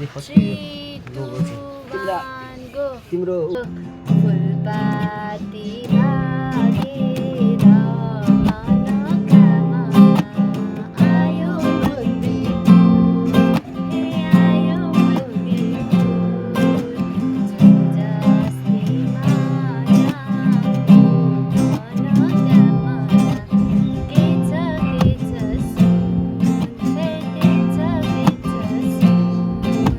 3, 2, 1, go. तिम्रो फुलपाती लागेर मनकामा आयो मन्दी फुल, हे आयो मन्दी फुल, जस्तै मायाको मनकामा के छ सुन, हे के छ सुन,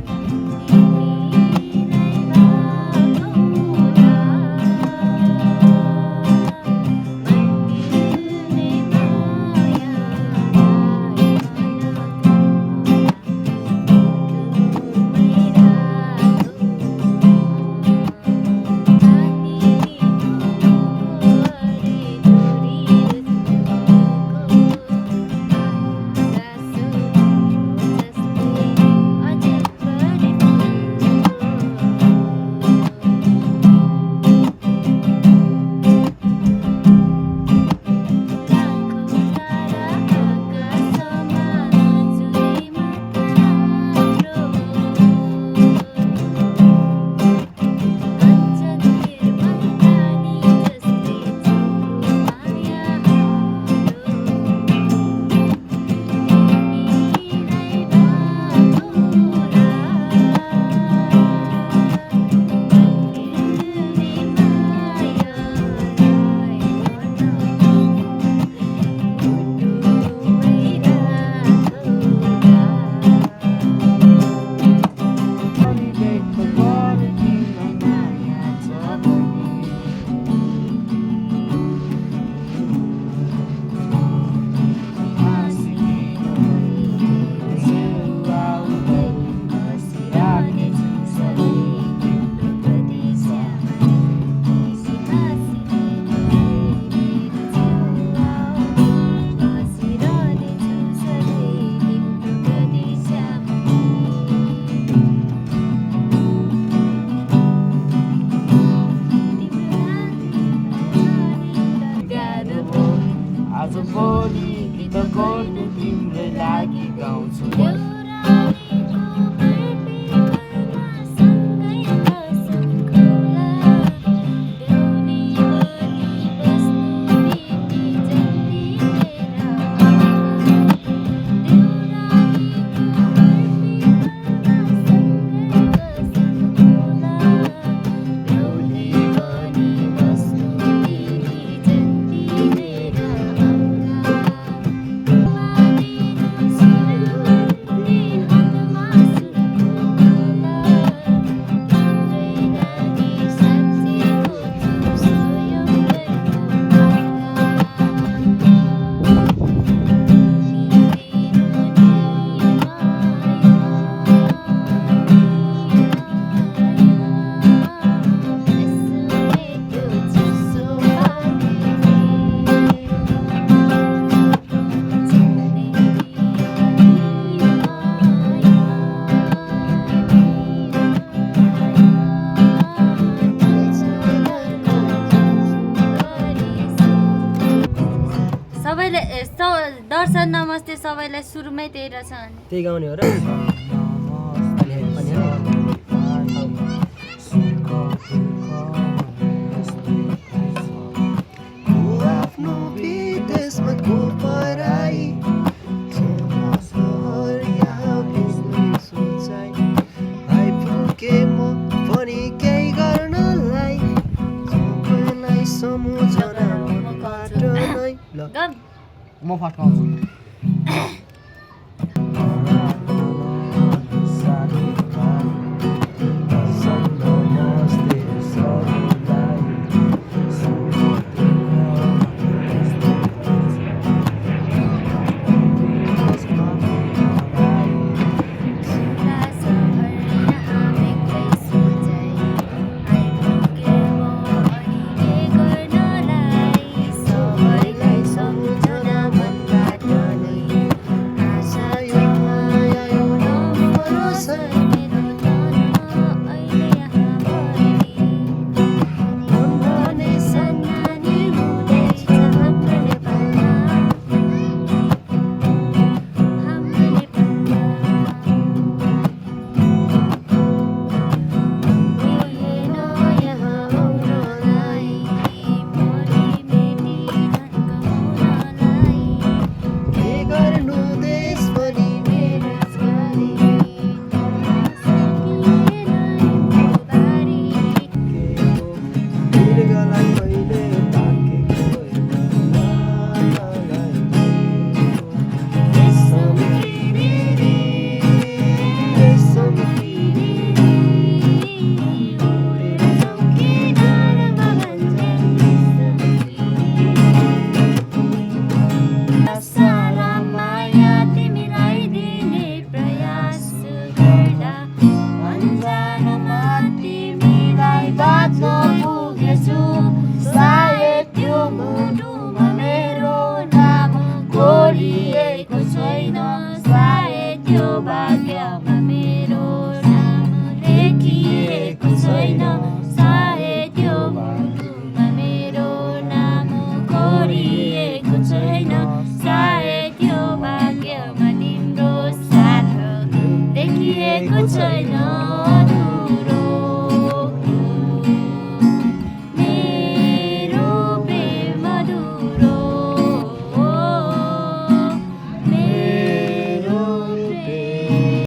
आज भोलि गीत गर्नु तिम्रै लागि गाउँछु दर्शन नमस्ते सबैलाई सुरुमै त्यही रहेछ अनि त्यही गाउने हो र आफ्नो विदेशमा को पराई आइपुगे म पनि केही गर्नलाई सबैलाई सम्झना मनबाट नै ल म फर्काउँछु सबैलाई सम्झना मनबाट राखिएको छैन अधुरो